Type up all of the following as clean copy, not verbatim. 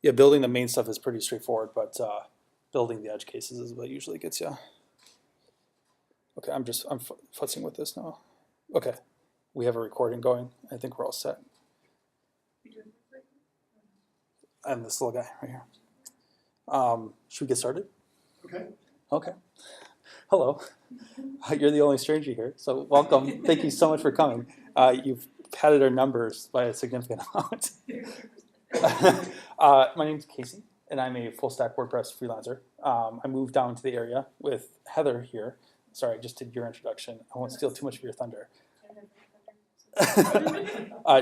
Yeah, building the main stuff is pretty straightforward, but building the edge cases is what usually gets you. Okay, I'm futzing with this now. Okay, we have a recording going. I think we're all set. I'm this little guy right here. Should we get started? Okay. Okay. Hello. You're the only stranger here, so welcome. Thank you so much for coming. You've padded our numbers by a significant amount. My name's Casey, and I'm a full-stack WordPress freelancer. I moved down to the area with Heather here. Sorry, I just did your introduction. I won't steal too much of your thunder.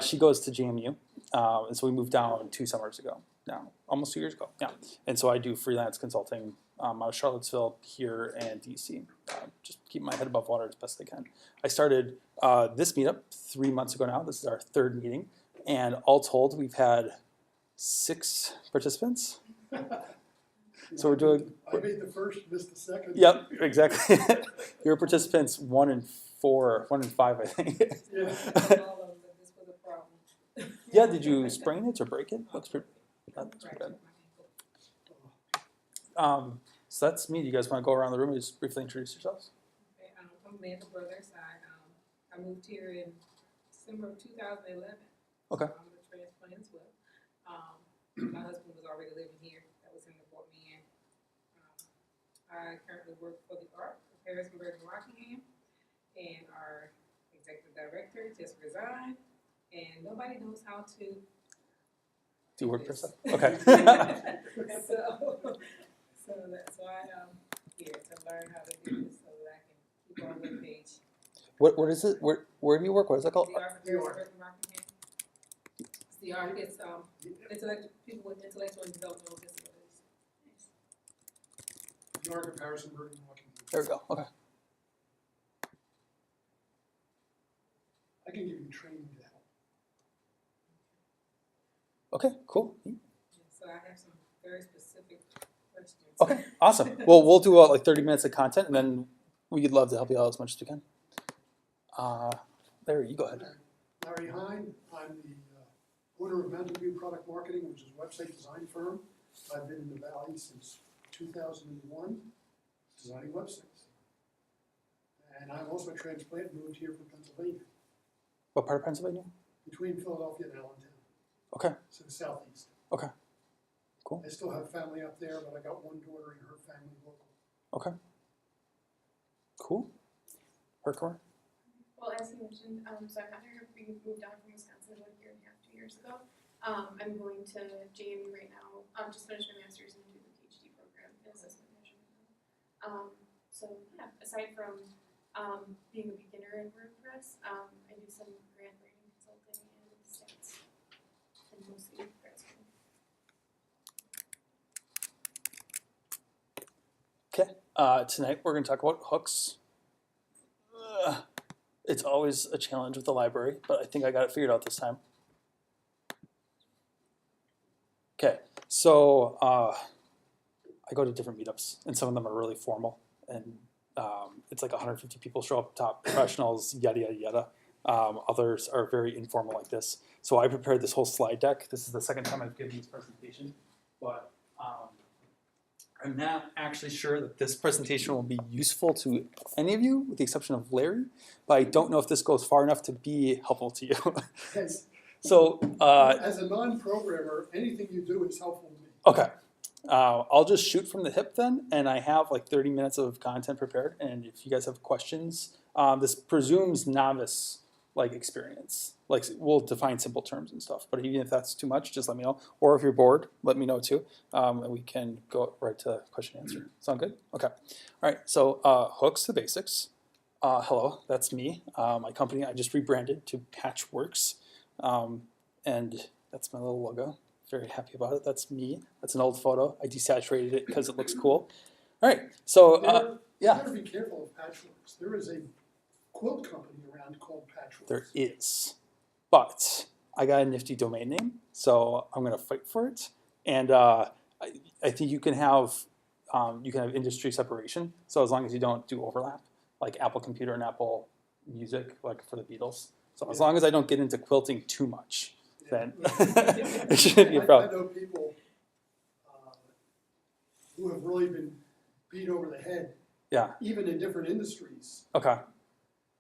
She goes to JMU, and so we moved down 2 summers ago now, almost 2 years ago. Yeah, and so I do freelance consulting out of Charlottesville, here, and DC. Just keep my head above water as best I can. I started this meetup 3 months ago now. This is our 3rd meeting, and all told, we've had 6 participants. So we're doing. I made the first, missed the second. Yep, exactly. Your participants 1 and 4, 1 and 5, I think. Yeah. Yeah. Did you sprain it or break it? Looks pretty bad. So that's me. Do you guys want to go around the room and just briefly introduce yourselves? Okay, I'm Amanda Brothers. I moved here in December of 2011. Okay. I'm a transplant as well. My husband was already living here. That was him that brought me in. I currently work for the Art of Harrisonburg and Rockingham, and our executive director just resigned, and nobody knows how to Do WordPress stuff? Okay. So that's why I'm here, to learn how to do this so that I can keep on the page. What is it? Where do you work? What is that called? The Art of Harrisonburg and Rockingham. It's the art. It's people with intellectual and developmental disabilities. The Art of Harrisonburg and Washington. There we go. Okay. I can give you training to help. Okay. Cool. So I have some very specific questions. Okay. Awesome. Well, we'll do like 30 minutes of content, and then we'd love to help you out as much as we can. Larry, you go ahead. Larry Hine. I'm the owner of Mountain View Product Marketing, which is a website design firm. I've been in the Valley since 2001, designing websites. And I'm also a transplant, moved here from Pennsylvania, What part of Pennsylvania? between Philadelphia and Allentown. Okay. So the southeast. Okay. Cool. I still have family up there, but I got one daughter and her family local. Okay. Cool. Hardcore. Well, as you mentioned, so I'm Heather. We moved down from Wisconsin about 1.5 years, 2 years ago. I'm going to JMU right now. Just finished my master's and do the PhD program in assessment management. So yeah, aside from being a beginner in WordPress, I do some grant writing consulting and stats, and mostly grad school. Okay. Tonight we're going to talk about hooks. It's always a challenge with the library, but I think I got it figured out this time. Okay, so I go to different meetups, and some of them are really formal, and it's like 150 people show up, top professionals, yada, yada, yada. Others are very informal like this. So I prepared this whole slide deck. This is the second time I've given this presentation, but I'm not actually sure that this presentation will be useful to any of you, with the exception of Larry, but I don't know if this goes far enough to be helpful to you. Yes. So, As a non-programmer, anything you do is helpful to me. okay. I'll just shoot from the hip then, and I have like 30 minutes of content prepared, and if you guys have questions, this presumes novice like experience. Like we'll define simple terms and stuff, but even if that's too much, just let me know. Or if you're bored, let me know too, and we can go right to question and answer. Sound good? Okay. All right. So hooks, the basics. Hello, that's me. My company I just rebranded to Patchworks, and that's my little logo. Very happy about it. That's me. That's an old photo. I desaturated it because it looks cool. All right. So You yeah, better be careful of Patchworks. There is a quilt company around called Patchworks. there is. But I got a nifty domain name, so I'm going to fight for it. And I think you can have industry separation. So as long as you don't do overlap, like Apple Computer and Apple Music, like for the Beatles. So as long as I don't get into quilting too much, then it shouldn't be a problem. I know people who have really been beat over the head, Yeah. even in different industries, Okay.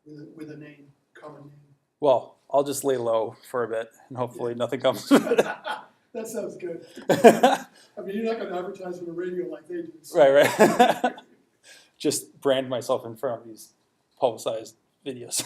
with a name, common name. Well, I'll just lay low for a bit, and hopefully nothing comes of it. That sounds good. Right, I mean, you're not gonna advertise on the radio like they do. so- right. Just brand myself in front of these publicized videos.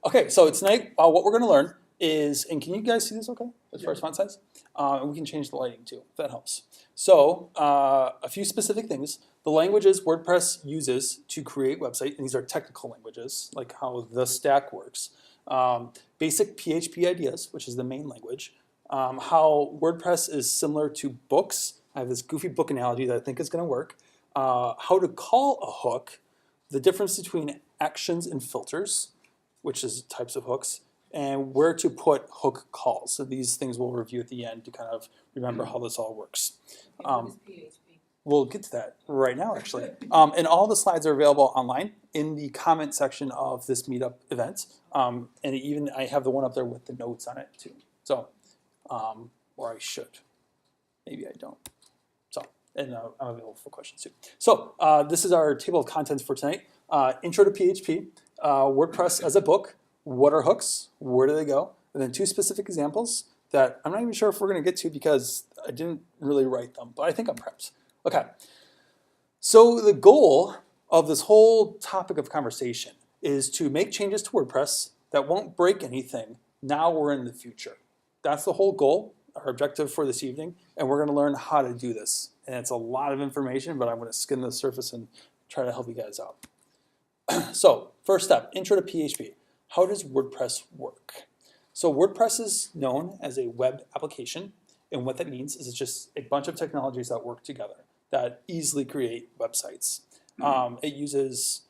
Okay, so tonight, what we're gonna learn is, and can you guys see this okay, as far as font size? And we can change the lighting too, if that helps. So, a few specific things. The languages WordPress uses to create websites, and these are technical languages, like how the stack works. Basic PHP ideas, which is the main language. How WordPress is similar to books. I have this goofy book analogy that I think is gonna work. How to call a hook, the difference between actions and filters, which is types of hooks, and where to put hook calls. So these things we'll review at the end to kind of remember how this all works. What is PHP? We'll get to that right now, actually. And all the slides are available online in the comment section of this meetup event. And even I have the one up there with the notes on it too. So, or I should. Maybe I don't. So, and I'm available for questions too. So, this is our table of contents for tonight. Intro to PHP, WordPress as a book, what are hooks, where do they go, and then two specific examples that I'm not even sure if we're going to get to because I didn't really write them, but I think I'm prepped. Okay, so the goal of this whole topic of conversation is to make changes to WordPress that won't break anything now or in the future. That's the whole goal, our objective for this evening, and we're going to learn how to do this. And it's a lot of information, but I'm going to skim the surface and try to help you guys out. So, first step, intro to PHP. How does WordPress work? So WordPress is known as a web application, and what that means is it's just a bunch of technologies that work together that easily create websites. It uses,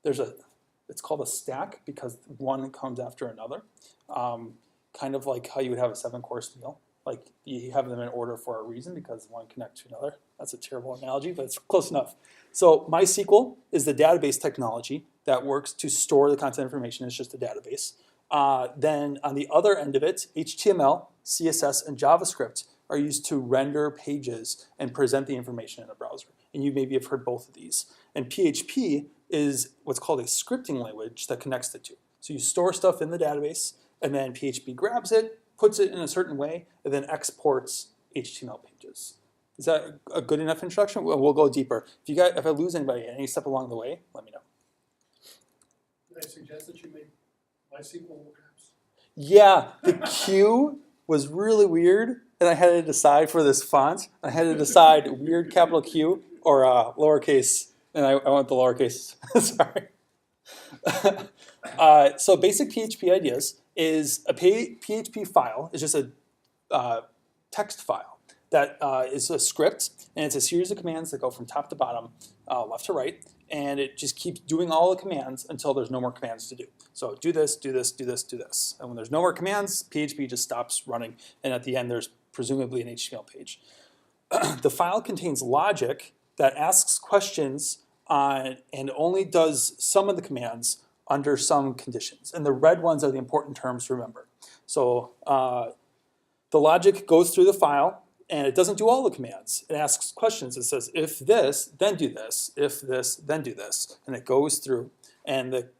it's called a stack because one comes after another, kind of like how you would have a 7-course meal. Like you have them in order for a reason because one connects to another. That's a terrible analogy, but it's close enough. So MySQL is the database technology that works to store the content information. It's just a database. Then on the other end of it, HTML, CSS, and JavaScript are used to render pages and present the information in a browser. And you maybe have heard both of these. And PHP is what's called a scripting language that connects the two. So you store stuff in the database, and then PHP grabs it, puts it in a certain way, and then exports HTML pages. Is that a good enough introduction? We'll go deeper. If I lose anybody at any step along the way, let me know. I suggest that you make MySQL vocabs. Yeah, the Q was really weird, and I had to decide for this font. I had to decide weird capital Q or lowercase, and I went with the lowercase. Sorry. So basic PHP ideas is a PHP file is just a text file that is a script, and it's a series of commands that go from top to bottom, left to right, and it just keeps doing all the commands until there's no more commands to do. So do this, do this, do this, do this. And when there's no more commands, PHP just stops running, and at the end there's presumably an HTML page. The file contains logic that asks questions and only does some of the commands under some conditions. And the red ones are the important terms to remember. So the logic goes through the file, and it doesn't do all the commands. It asks questions. It says, if this, then do this. If this, then do this. And it goes through. And the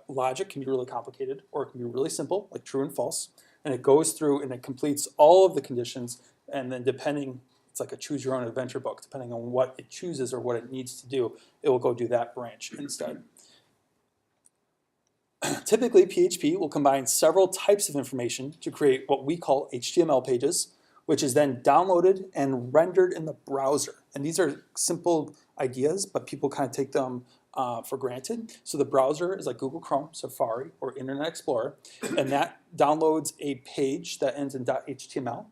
logic can be really complicated, or it can be really simple, like true and false. And it goes through and it completes all of the conditions. And then depending, it's like a choose your own adventure book. Depending on what it chooses or what it needs to do, it will go do that branch instead. Typically, PHP will combine several types of information to create what we call HTML pages, which is then downloaded and rendered in the browser. And these are simple ideas, but people kind of take them for granted. So the browser is like Google Chrome, Safari, or Internet Explorer, and that downloads a page that ends in .html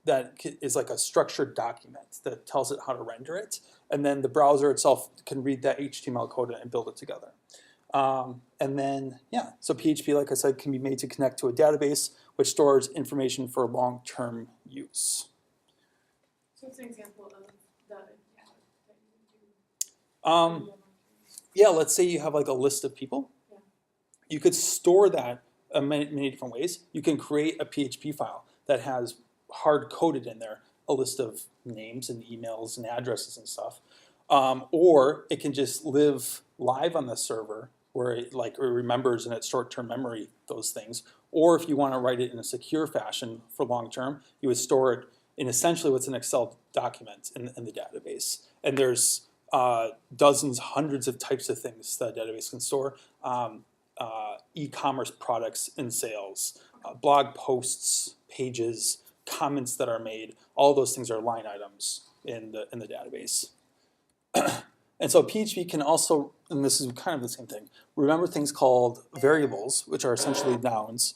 that is like a structured document that tells it how to render it. And then the browser itself can read that HTML code and build it together. And then, yeah, so PHP, like I said, can be made to connect to a database which stores information for long-term use. So what's an example of that you would do? Yeah, let's say you have like a list of people. Yeah. You could store that many different ways. You can create a PHP file that has hard-coded in there a list of names and emails and addresses and stuff. Or it can just live live on the server where it remembers in its short-term memory those things. Or if you want to write it in a secure fashion for long-term, you would store it in essentially what's an Excel document in the database. And there's dozens, hundreds of types of things that a database can store. E-commerce products and sales, blog posts, pages, comments that are made. All those things are line items in the database. And so PHP can also, and this is kind of the same thing, remember things called variables, which are essentially nouns.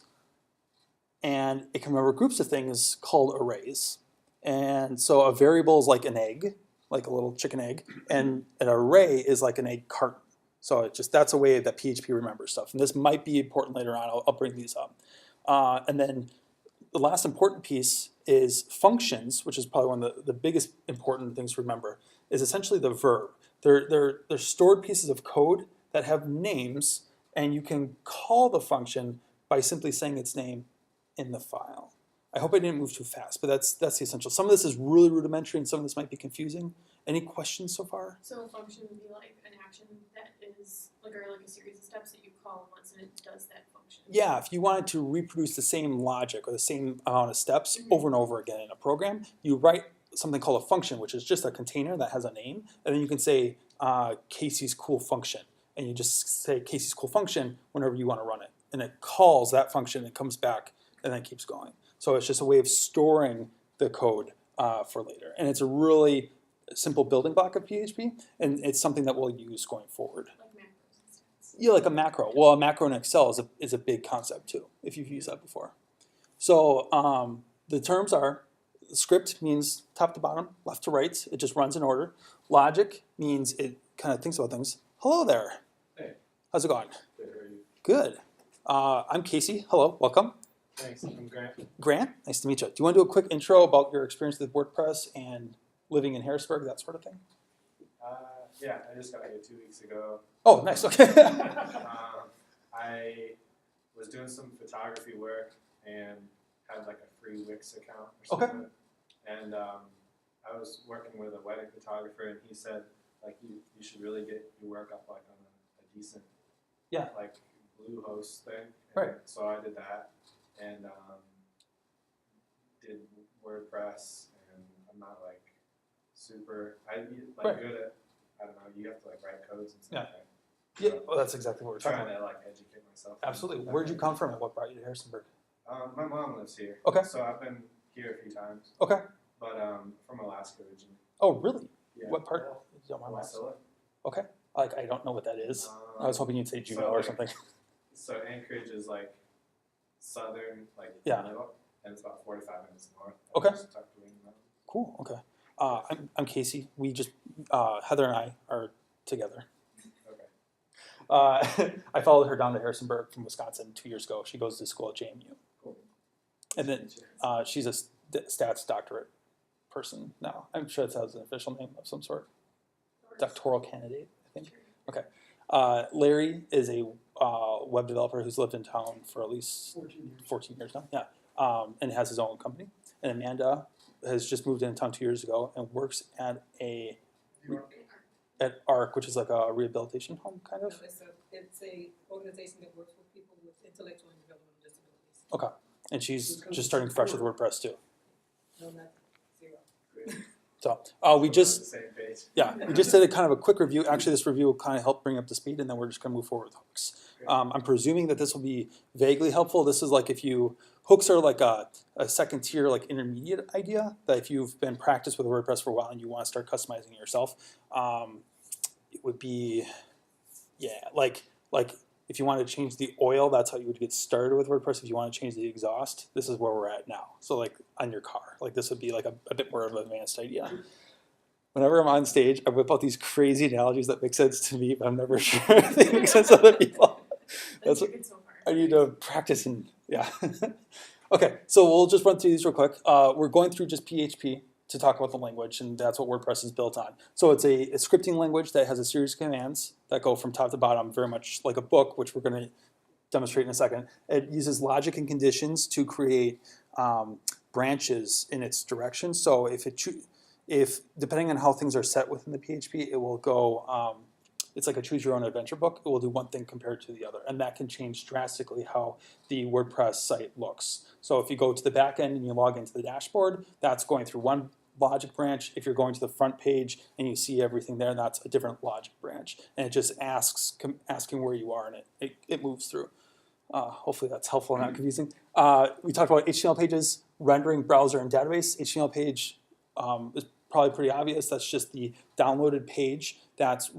And it can remember groups of things called arrays. And so a variable is like an egg, like a little chicken egg, and an array is like an egg carton. So that's a way that PHP remembers stuff. And this might be important later on. I'll bring these up. And then the last important piece is functions, which is probably one of the biggest important things to remember, is essentially the verb. They're stored pieces of code that have names, and you can call the function by simply saying its name in the file. I hope I didn't move too fast, but that's the essential. Some of this is really rudimentary, and some of this might be confusing. Any questions so far? So a function would be like an action that is like a series of steps that you call once and it does that function. Yeah, if you wanted to reproduce the same logic or the same amount of steps over and over again in a program, you write something called a function, which is just a container that has a name, and then you can say Casey's cool function, and you just say Casey's cool function whenever you want to run it, and it calls that function, it comes back, and then keeps going. So it's just a way of storing the code for later, and it's a really simple building block of PHP, and it's something that we'll use going forward. Like macros and steps. Yeah, like a macro. Well, a macro in Excel is a big concept too, if you've used that before. So the terms are, script means top to bottom, left to right. It just runs in order. Logic means it kind of thinks about things. Hello there. Hey. How's it going? Good, how are you? Good. I'm Casey. Hello, welcome. Thanks, I'm Grant. Grant, nice to meet you. Do you want to do a quick intro about your experience with WordPress and living in Harrisonburg, that sort of thing? Yeah, I just got here 2 weeks ago. Oh, nice, okay. I was doing some photography work and had like a free Wix account or Okay. something. And I was working with a wedding photographer, and he said like you should really get your work up like on a decent like Bluehost thing. And Right. so I did that and did WordPress, and I'm not like super Right. good at, I don't know, you have to like write codes and stuff. Yeah. Right? Yeah, So well, that's exactly what we're talking trying about. to like educate myself. Absolutely. Where'd you come from and what brought you to Harrisonburg? My mom lives here. Okay. So I've been here a few times, Okay. but from Alaska originally. Oh, really? Yeah. What part? If you don't mind me asking. Wasilla. Okay. Like, I don't know what that is. I was hoping you'd say Juneau or something. So Anchorage is like southern, like Yeah. middle, and it's about 45 minutes north. Okay. Just tucked away in the mountains. Cool. Okay. I'm Casey. We just Heather and I are together. Okay. I followed her down to Harrisonburg from Wisconsin 2 years ago. She goes to school at JMU, Cool. and then she's a stats doctorate person now. I'm sure that has an official name of some sort. Doctoral candidate, I think. Okay. Larry is a web developer who's lived in town for at least 14 years now. Yeah, and has his own company. And Amanda has just moved in town 2 years ago and works at at ARC, which is like a rehabilitation home, kind of. No, it's a organization that works with people with intellectual and developmental disabilities. Okay. And she's just starting fresh with WordPress too. No, nothing, zero. Great. So we We're on the just same page. yeah, we just did a kind of a quick review. Actually, this review will kind of help bring up to speed, and then we're just going to move forward with hooks. I'm presuming that this will be vaguely helpful. This is like hooks are like a second tier, like intermediate idea that if you've been practiced with WordPress for a while and you want to start customizing it yourself, it would be, yeah, like if you want to change the oil, that's how you would get started with WordPress. If you want to change the exhaust, this is where we're at now. So like on your car, like this would be like a bit more of an advanced idea. Whenever I'm on stage, I whip out these crazy analogies that make sense to me, but I'm never sure if they make sense to other people. That's what good so far. I need to practice and yeah. Okay, so we'll just run through these real quick. We're going through just PHP to talk about the language, and that's what WordPress is built on. So it's a scripting language that has a series of commands that go from top to bottom, very much like a book, which we're going to demonstrate in a second. It uses logic and conditions to create branches in its direction. So if depending on how things are set within the PHP, it will go. It's like a choose your own adventure book. It will do one thing compared to the other, and that can change drastically how the WordPress site looks. So if you go to the back end and you log into the dashboard, that's going through one logic branch. If you're going to the front page and you see everything there, that's a different logic branch, and it just asking where you are, and it moves through. Hopefully that's helpful and not confusing. We talked about HTML pages, rendering, browser, and database. HTML page is probably pretty obvious. That's just the downloaded page that's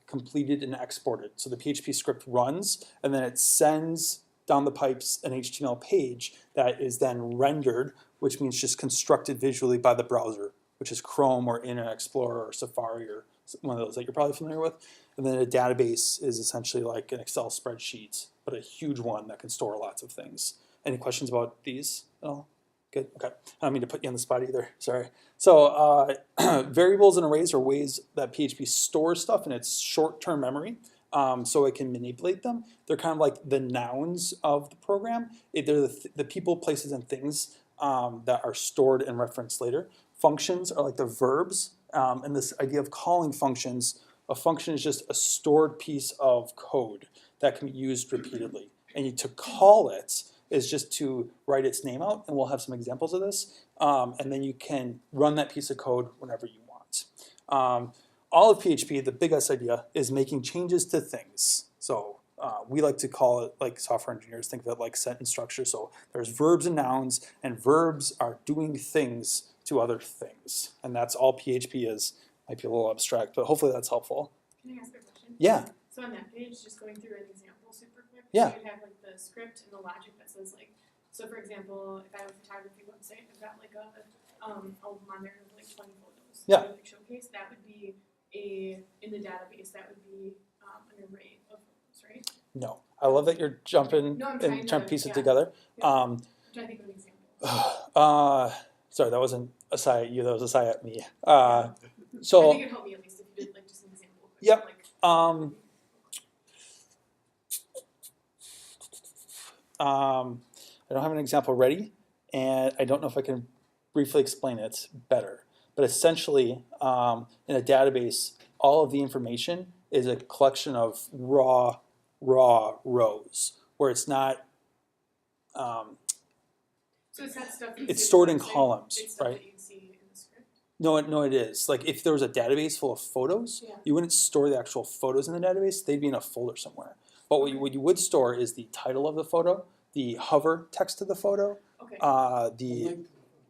completed and exported. So the PHP script runs, and then it sends down the pipes an HTML page that is then rendered, which means just constructed visually by the browser, which is Chrome or Internet Explorer or Safari or one of those that you're probably familiar with. And then a database is essentially like an Excel spreadsheet, but a huge one that can store lots of things. Any questions about these at all? Good, okay. I don't mean to put you on the spot either, sorry. So variables and arrays are ways that PHP stores stuff in its short-term memory so it can manipulate them. They're kind of like the nouns of the program. They're the people, places, and things that are stored and referenced later. Functions are like the verbs, and this idea of calling functions, a function is just a stored piece of code that can be used repeatedly. And to call it is just to write its name out, and we'll have some examples of this. And then you can run that piece of code whenever you want. All of PHP, the biggest idea, is making changes to things. So we like to call it, like software engineers, think of it like sentence structure. So there's verbs and nouns, and verbs are doing things to other things. And that's all PHP is. Might be a little abstract, but hopefully that's helpful. Can I ask a question? Yeah. So on that page, just going through an example super quick, Yeah. so you'd have like the script and the logic that says like, so for example, if I have a photography website, I've got like a album on there of like 20 photos. Yeah. Like showcase, that would be in the database, that would be an array of photos, right? No. I love that you're jumping No, I'm and trying to piece it yeah. together. I'm trying to think of an example. Sorry, that wasn't a sigh at you, that was a sigh at me. I So, think it'd help me at least if you did like just an example. Quick, Yep. Like, I don't have an example ready, and I don't know if I can briefly explain it better. But essentially, in a database, all of the information is a collection of raw rows, where it's not, so it's not stuff that you it's see stored on in the website, columns, it's stuff right? that you'd see in the script. No, it is. Like if there was a database full of photos, Yeah. you wouldn't store the actual photos in the database. They'd be in a folder somewhere. But what you would store is the title of the photo, the hover text of the photo, Okay.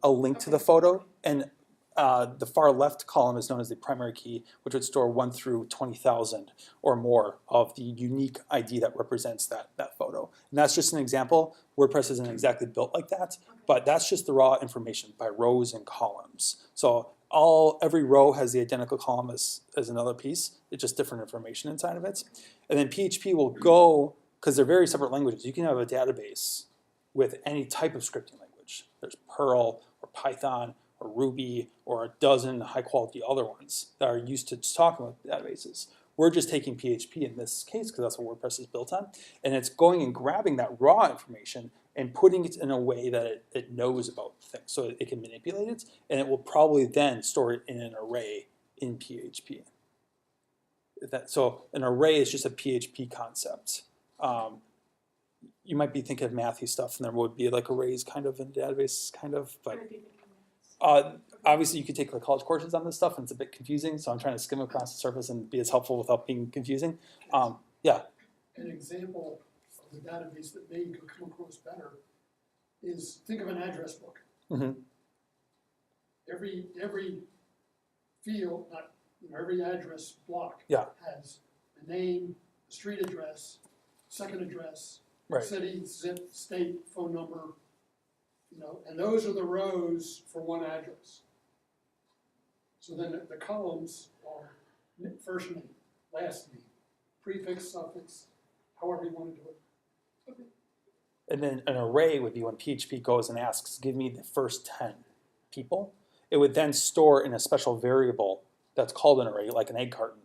a link to the photo, and the far left column is known as the primary key, which would store 1 through 20,000 or more of the unique ID that represents that photo. And that's just an example. WordPress isn't exactly built like that, but that's just the raw information by rows and columns. So every row has the identical column as another piece. It's just different information inside of it. And then PHP will go, because they're very separate languages, you can have a database with any type of scripting language. There's Perl or Python or Ruby or a dozen high-quality other ones that are used to talking with databases. We're just taking PHP in this case because that's what WordPress is built on, and it's going and grabbing that raw information and putting it in a way that it knows about things, so it can manipulate it, and it will probably then store it in an array in PHP. So an array is just a PHP concept. You might be thinking of mathy stuff, and there would be like arrays kind of in databases, kind of, but obviously you could take like college courses on this stuff, and it's a bit confusing, so I'm trying to skim across the surface and be as helpful without being confusing. Yeah. An example of the database that may come across better is, think of an address book. Mm-hmm. Every field, every address block Yeah. has a name, a street address, second address, Right. city, zip, state, phone number, and those are the rows for one address. So then the columns are first name, last name, prefix, suffix, however you want to do it. Okay. And then an array would be when PHP goes and asks, give me the first 10 people. It would then store in a special variable that's called an array, like an egg carton.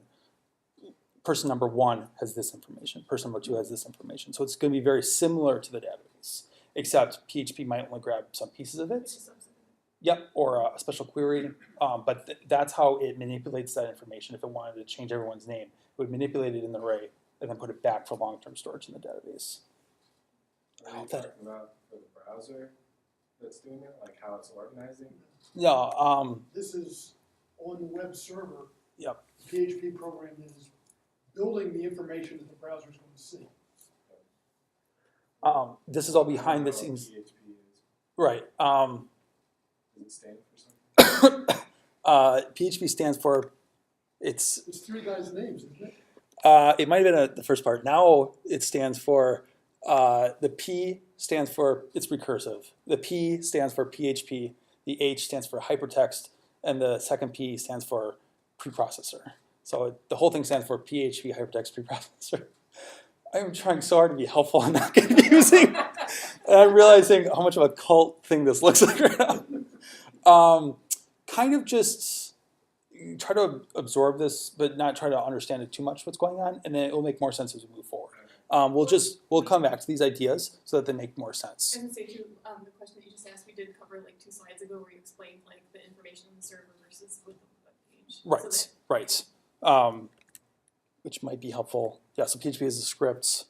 Person number 1 has this information. Person number 2 has this information. So it's going to be very similar to the database. except PHP might only grab some pieces of it. It's just subset. Yep, or a special query. But that's how it manipulates that information. If it wanted to change everyone's name, it would manipulate it in the array and then put it back for long-term storage in the database. Are you talking about for the browser that's doing it, like how it's organizing? Yeah. This is on the web server. Yep. The PHP program is building the information that the browser is going to see. This is all behind the I don't know what scenes. PHP is. Right. Does it stand for something? PHP stands for, It's three guys' names, isn't it? it might have been the first part. Now it stands for, the P stands for, it's recursive. The P stands for PHP, the H stands for hypertext, and the second P stands for preprocessor. So the whole thing stands for PHP hypertext preprocessor. I'm trying so hard to be helpful and not confusing. And I'm realizing how much of a cult thing this looks like right now. Kind of just try to absorb this, but not try to understand it too much what's going on, and then it will make more sense as we move forward. We'll come back to these ideas so that they make more sense. And say too, the question that you just asked, we did cover like 2 slides ago where you explained like the information on the server versus with the web page. Right, So right. Which might be helpful. Yeah, so PHP is a script.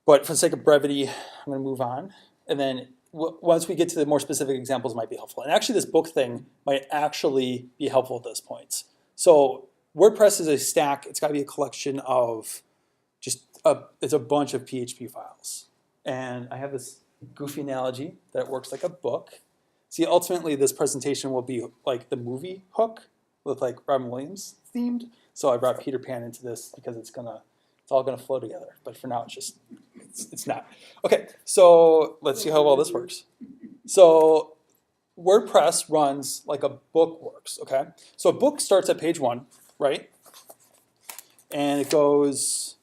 But for the sake of brevity, I'm going to move on. And then once we get to the more specific examples, it might be helpful. And actually, this book thing might actually be helpful at this point. So WordPress is a stack. It's got to be a collection of it's a bunch of PHP files. And I have this goofy analogy that works like a book. See, ultimately, this presentation will be like the movie Hook with like Robin Williams themed. So I brought Peter Pan into this because it's all gonna flow together. But for now, it's not. Okay, so let's see how well this works. So WordPress runs like a book works, okay? So a book starts at page 1, right? And it loads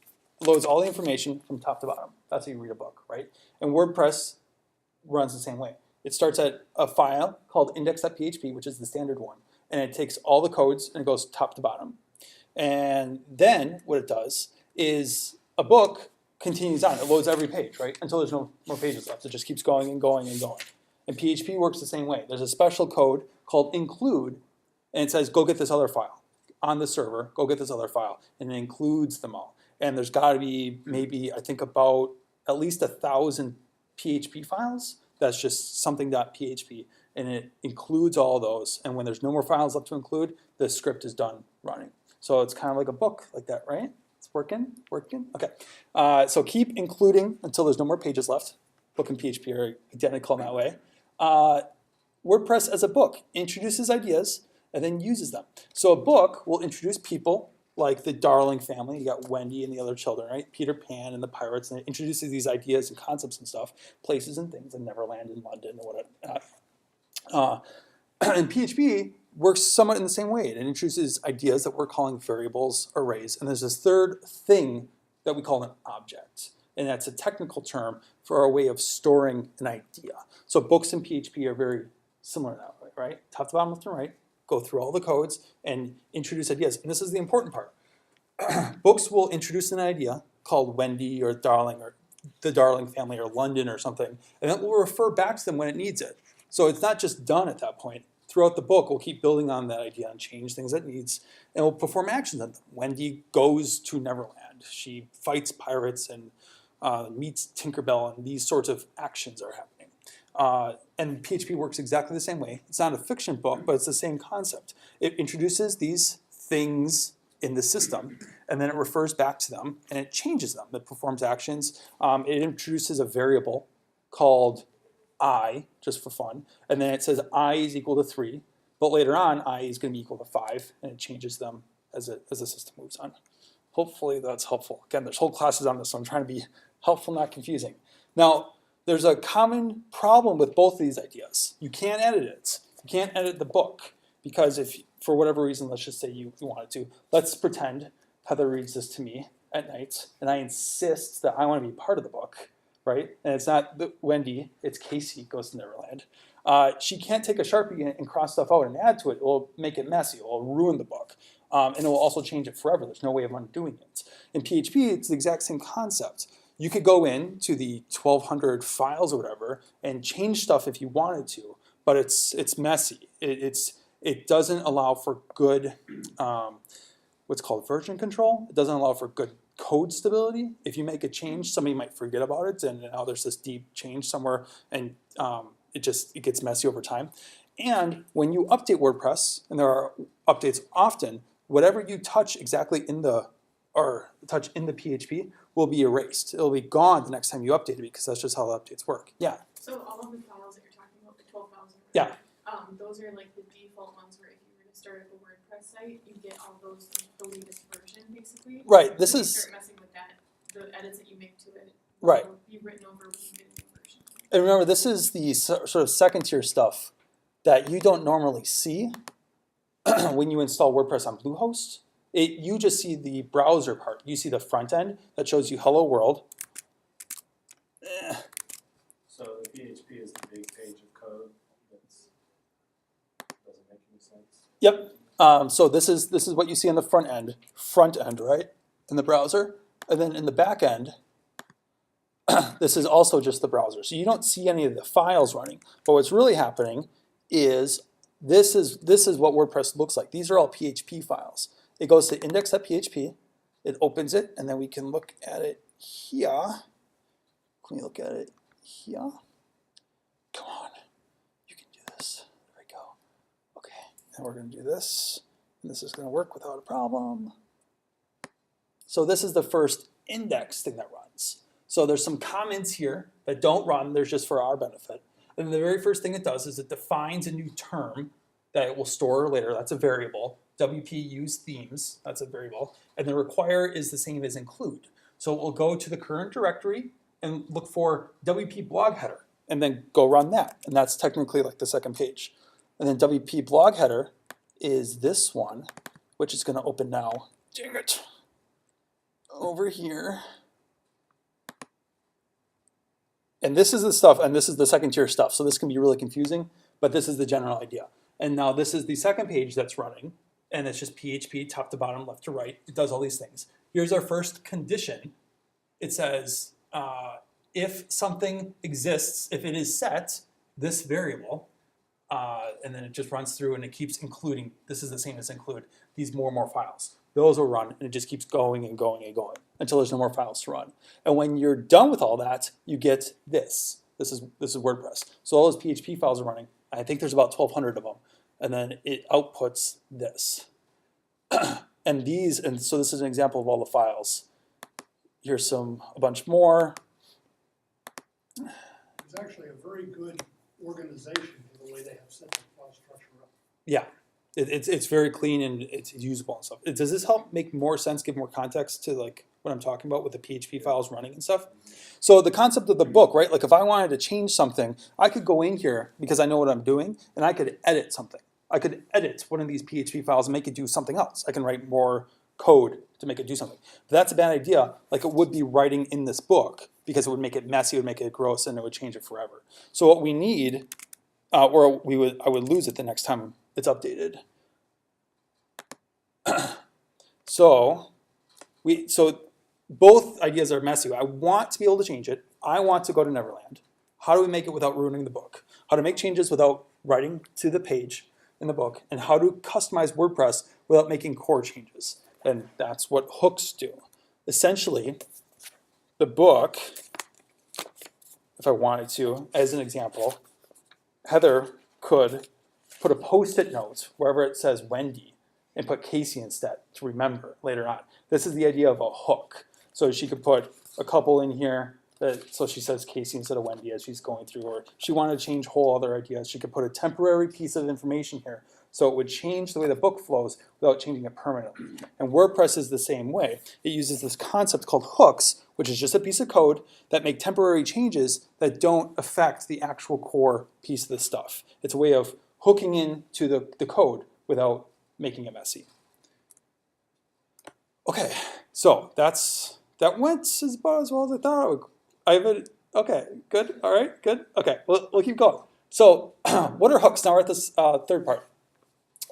all the information from top to bottom. That's how you read a book, right? And WordPress runs the same way. It starts at a file called index.php, which is the standard one. And it takes all the codes and it goes top to bottom. And then what it does is a book continues on. It loads every page, right? Until there's no more pages left. It just keeps going and going and going. And PHP works the same way. There's a special code called include, and it says, go get this other file. On the server, go get this other file. And it includes them all. And there's got to be maybe, I think, about at least 1,000 PHP files. That's just something.php. And it includes all those. And when there's no more files left to include, the script is done running. So it's kind of like a book like that, right? It's working? Okay. So keep including until there's no more pages left. Book and PHP are identical in that way. WordPress as a book introduces ideas and then uses them. So a book will introduce people like the Darling family. You got Wendy and the other children, right? Peter Pan and the pirates, and it introduces these ideas and concepts and stuff, places and things, and Neverland in London or whatever. And PHP works somewhat in the same way. It introduces ideas that we're calling variables, arrays, and there's this third thing that we call an object. And that's a technical term for a way of storing an idea. So books in PHP are very similar in that way, right? Top to bottom, left and right, go through all the codes and introduce ideas. And this is the important part. Books will introduce an idea called Wendy or Darling or the Darling family or London or something, and then we'll refer back to them when it needs it. So it's not just done at that point. Throughout the book, we'll keep building on that idea and change things it needs, and we'll perform actions on them. Wendy goes to Neverland. She fights pirates and meets Tinkerbell, and these sorts of actions are happening. And PHP works exactly the same way. It's not a fiction book, but it's the same concept. It introduces these things in the system, and then it refers back to them, and it changes them. It performs actions. It introduces a variable called I, just for fun, and then it says I is equal to 3, but later on I is going to be equal to 5, and it changes them as the system moves on. Hopefully that's helpful. Again, there's whole classes on this, so I'm trying to be helpful, not confusing. Now, there's a common problem with both of these ideas. You can't edit it. You can't edit the book, because if, for whatever reason, let's just say you wanted to, let's pretend Heather reads this to me at night, and I insist that I want to be part of the book, right? And it's not Wendy, it's Casey goes to Neverland. She can't take a Sharpie and cross stuff out and add to it. It will make it messy. It will ruin the book. And it will also change it forever. There's no way of undoing it. In PHP, it's the exact same concept. You could go into the 1200 files or whatever and change stuff if you wanted to, but it's messy. It doesn't allow for good what's called version control. It doesn't allow for good code stability. If you make a change, somebody might forget about it, and now there's this deep change somewhere, and it gets messy over time. And when you update WordPress, and there are updates often, whatever you touch exactly in the PHP will be erased. It'll be gone the next time you update it, because that's just how the updates work. Yeah. So all of the files that you're talking about, the 12,000. Yeah. Those are like the default ones where if you were to start up a WordPress site, you get all those, the latest version, basically. Right. This When is. you start messing with that, the edits that you make to it, Right. will be written over when you get a new version. And remember, this is the sort of second tier stuff that you don't normally see when you install WordPress on Bluehost. You just see the browser part. You see the front end that shows you hello world. So the PHP is the big page of code that doesn't make any sense. Yep. So this is what you see on the front end, right, in the browser, and then in the back end, this is also just the browser. So you don't see any of the files running. But what's really happening is this is what WordPress looks like. These are all PHP files. It goes to index.php, it opens it, and then we can look at it here. Can we look at it here? Come on, you can do this. There we go. Okay, and we're going to do this, and this is going to work without a problem. So this is the first index thing that runs. So there's some comments here that don't run, they're just for our benefit. And the very first thing it does is it defines a new term that it will store later. That's a variable. WP use themes, that's a variable. And the require is the same as include. So it will go to the current directory and look for WP blog header and then go run that. And that's technically like the second page. And then WP blog header is this one, which is going to open now. Dang it. Over here. And this is the stuff, and this is the second tier stuff. So this can be really confusing, but this is the general idea. And now this is the second page that's running, and it's just PHP, top to bottom, left to right. It does all these things. Here's our first condition. It says, if something exists, if it is set, this variable, and then it just runs through and it keeps including, this is the same as include, these more and more files. Those will run, and it just keeps going and going and going until there's no more files to run. And when you're done with all that, you get this. This is WordPress. So all those PHP files are running. I think there's about 1,200 of them. And then it outputs this. and so this is an example of all the files. Here's a bunch more. It's actually a very good organization for the way they have set the file structure up. Yeah. It's very clean and it's usable and stuff. Does this help make more sense, give more context to like what I'm talking about with the PHP files running and stuff? So the concept of the book, right? Like if I wanted to change something, I could go in here because I know what I'm doing and I could edit something. I could edit one of these PHP files and make it do something else. I can write more code to make it do something. But that's a bad idea, like it would be writing in this book, because it would make it messy, it would make it gross, and it would change it forever. So what we need, I would lose it the next time it's updated. So both ideas are messy. I want to be able to change it. I want to go to Neverland. How do we make it without ruining the book? How to make changes without writing to the page in the book, and how to customize WordPress without making core changes. And that's what hooks do. Essentially, the book, if I wanted to, as an example, Heather could put a post-it note wherever it says Wendy and put Casey instead to remember later on. This is the idea of a hook. So she could put a couple in here, so she says Casey instead of Wendy as she's going through, or if she wanted to change whole other ideas, she could put a temporary piece of information here so it would change the way the book flows without changing it permanently. And WordPress is the same way. It uses this concept called hooks, which is just a piece of code that make temporary changes that don't affect the actual core piece of the stuff. It's a way of hooking into the code without making it messy. Okay, so that went about as well as I thought it would. Okay, good, all right, good. Okay, we'll keep going. So what are hooks? Now we're at this third part.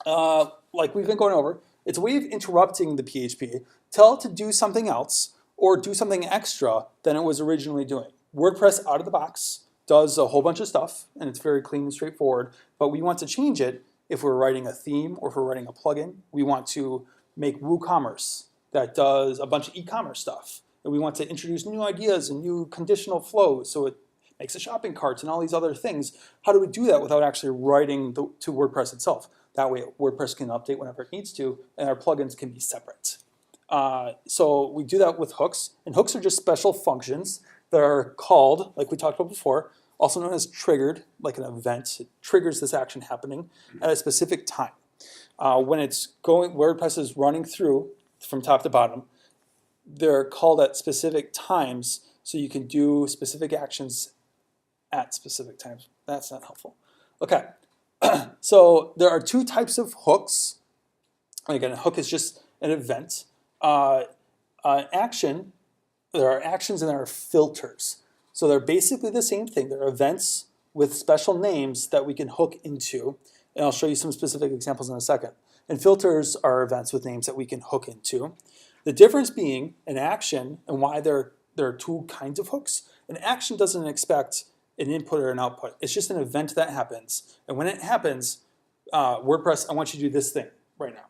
Like we've been going over, it's a way of interrupting the PHP, tell it to do something else, or do something extra than it was originally doing. WordPress out of the box does a whole bunch of stuff, and it's very clean and straightforward, but we want to change it if we're writing a theme or if we're writing a plugin. We want to make WooCommerce that does a bunch of e-commerce stuff, and we want to introduce new ideas and new conditional flows so it makes a shopping cart and all these other things. How do we do that without actually writing to WordPress itself? That way WordPress can update whenever it needs to, and our plugins can be separate. So we do that with hooks, and hooks are just special functions that are called, like we talked about before, also known as triggered, like an event. It triggers this action happening at a specific time. When it's going, WordPress is running through from top to bottom, they're called at specific times so you can do specific actions at specific times. That's not helpful. Okay, so there are two types of hooks. Again, a hook is just an event. Action, there are actions and there are filters. So they're basically the same thing. They're events with special names that we can hook into. And I'll show you some specific examples in a second. And filters are events with names that we can hook into. The difference being an action and why there are two kinds of hooks. An action doesn't expect an input or an output. It's just an event that happens. And when it happens, WordPress, I want you to do this thing right now.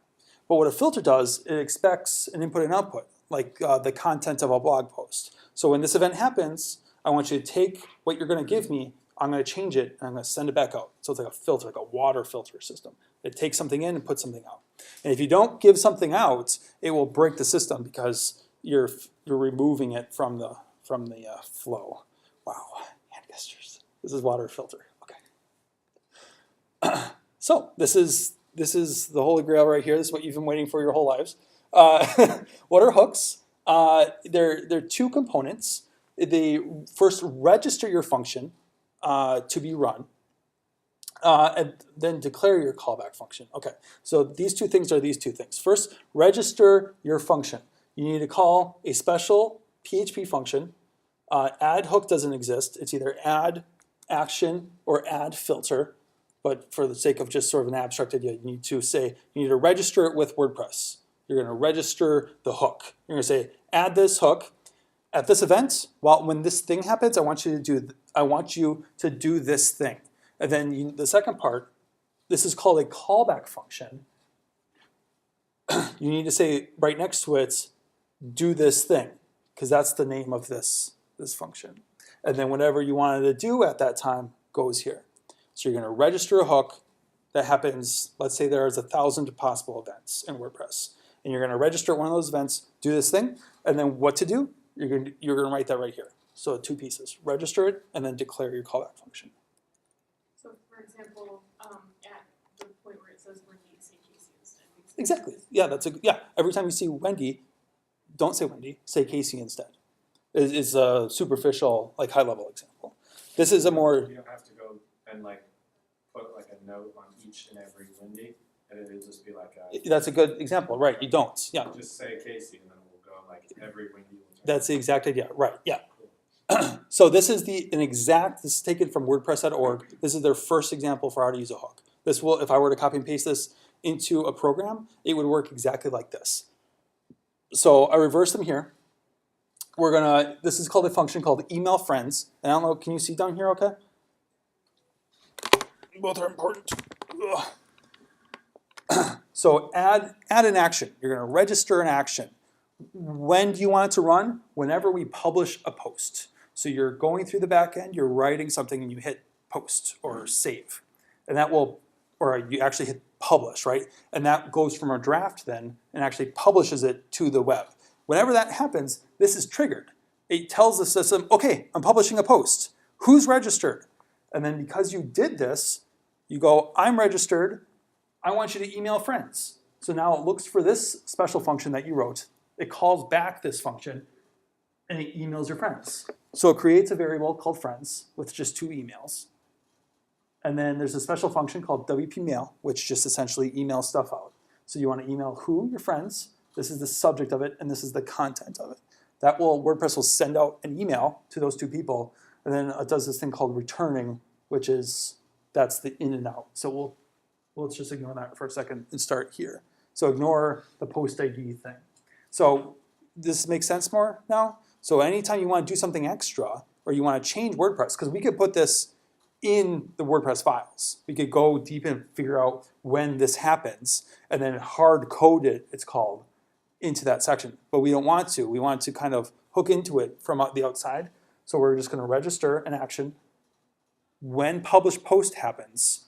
But what a filter does, it expects an input and output, like the content of a blog post. So when this event happens, I want you to take what you're going to give me, I'm going to change it, and I'm going to send it back out. So it's like a filter, like a water filter system. It takes something in and puts something out. And if you don't give something out, it will break the system because you're removing it from the flow. Wow, hand gestures. This is water filter. Okay. So this is the holy grail right here. This is what you've been waiting for your whole lives. What are hooks? They're two components. They first register your function to be run, and then declare your callback function. Okay, so these two things are these two things. First, register your function. You need to call a special PHP function. Add hook doesn't exist. It's either add action or add filter. But for the sake of just sort of an abstract idea, you need to register it with WordPress. You're going to register the hook. You're going to say, add this hook at this event. Well, when this thing happens, I want you to do this thing. And then the second part, this is called a callback function. You need to say right next to it, do this thing, because that's the name of this function. And then whatever you wanted to do at that time goes here. So you're going to register a hook that happens, let's say there's 1,000 possible events in WordPress. And you're going to register one of those events, do this thing, and then what to do, you're going to write that right here. So two pieces, register it, and then declare your callback function. So for example, at the point where it says Wendy, say Casey instead. Exactly, yeah, every time you see Wendy, don't say Wendy, say Casey instead. Is a superficial, like high-level example. This is a more... You don't have to go and put like a note on each and every Wendy, and it would just be like a... That's a good example, right, you don't, yeah. Just say Casey, and then we'll go like every Wendy. That's the exact idea, right, yeah. So this is this is taken from WordPress.org. This is their first example for how to use a hook. This will, if I were to copy and paste this into a program, it would work exactly like this. So I reverse them here. This is called a function called email friends. And I don't know, can you see down here okay? Both are important. So add an action. You're going to register an action. When do you want it to run? Whenever we publish a post. So you're going through the back end, you're writing something, and you hit post or save. And that will, or you actually hit publish, right? And that goes from a draft then and actually publishes it to the web. Whenever that happens, this is triggered. It tells the system, okay, I'm publishing a post. Who's registered? And then because you did this, you go, I'm registered. I want you to email friends. So now it looks for this special function that you wrote. It calls back this function, and it emails your friends. So it creates a variable called friends with just 2 emails. And then there's a special function called WP mail, which just essentially emails stuff out. So you want to email who? Your friends. This is the subject of it, and this is the content of it. WordPress will send out an email to those 2 people, and then it does this thing called returning, which is, that's the in and out. So let's just ignore that for a second and start here. So ignore the post ID thing. So this makes sense more now? So anytime you want to do something extra or you want to change WordPress, because we could put this in the WordPress files. We could go deep and figure out when this happens and then hard code it, it's called, into that section. But we don't want to. We want to kind of hook into it from the outside. So we're just going to register an action. When publish post happens,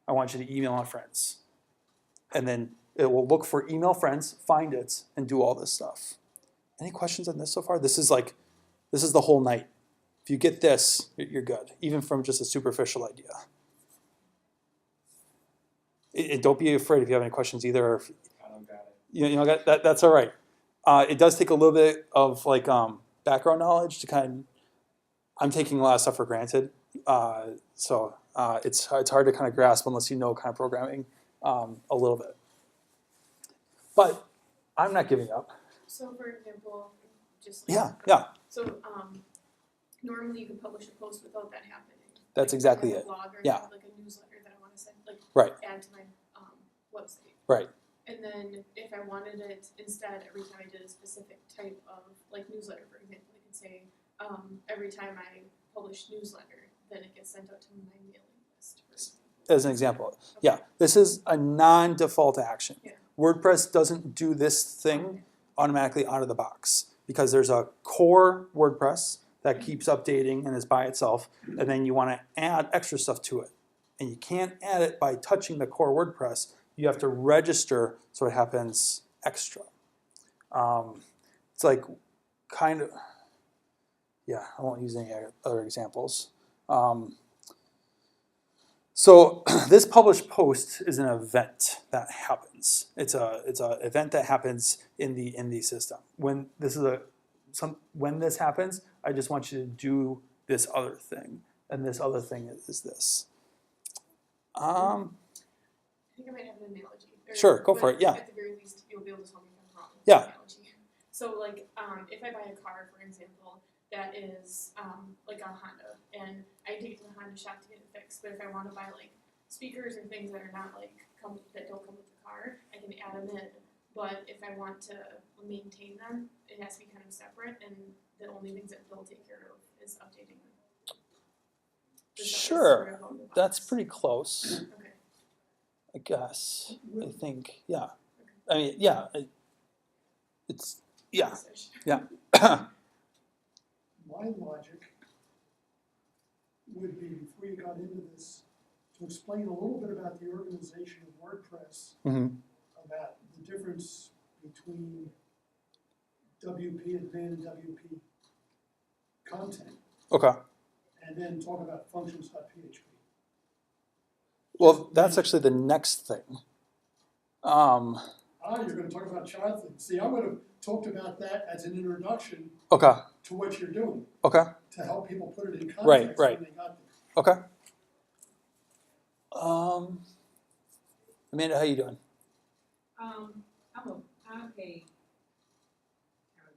I want you to email my friends. And then it will look for email friends, find it, and do all this stuff. Any questions on this so far? This is the whole night. If you get this, you're good, even from just a superficial idea. Don't be afraid if you have any questions either. Or if, I don't got it. you know that's all right. It does take a little bit of like background knowledge to kind of. I'm taking a lot of stuff for granted, so it's hard to kind of grasp unless you know kind of programming a little bit. But I'm not giving up. So for example, just Yeah. So normally you can publish a post without that happening. That's Like, exactly I have it. a blog or Yeah. I have like a newsletter that I want to send, like Right. add to my website. Right. And then if I wanted it instead, every time I did a specific type of like newsletter, for example, I could say every time I publish newsletter, then it gets sent out to my mailing list. For example. As an example. Okay. Yeah, this is a non-default action. Yeah. WordPress doesn't do this thing automatically out of the box because there's a core WordPress that keeps updating and is by itself, and then you want to add extra stuff to it. And you can't add it by touching the core WordPress. You have to register so it happens extra. It's like kind of, yeah, I won't use any other examples. So this published post is an event that happens. It's a event that happens in the system. When this happens, I just want you to do this other thing, and this other thing is this. I think I might have an analogy. Sure, go for it, yeah. At the very least, you'll be able to tell me if I'm wrong with Yeah. the analogy. So like, if I buy a car, for example, that is like a Honda, and I take it to the Honda shop to get it fixed. But if I want to buy like speakers and things that are not like that don't come with the car, I can add them in. But if I want to maintain them, it has to be kind of separate, and the only things that they'll take care of is updating them. Does that Sure, sort of hold the box? that's pretty close, Okay. I guess. I think, yeah. I mean, yeah. It's yeah. My logic would be, before you got into this, to explain a little bit about the organization of WordPress, Mm-hmm. about the difference between WP admin and WP content, Okay. and then talk about functions.php. Well, that's actually the next thing. You're going to talk about child things. See, I would have talked about that as an introduction Okay. to what you're doing, Okay. to help people put it in context Right. when they got there. Okay. Amanda, how you doing? I'm a kind of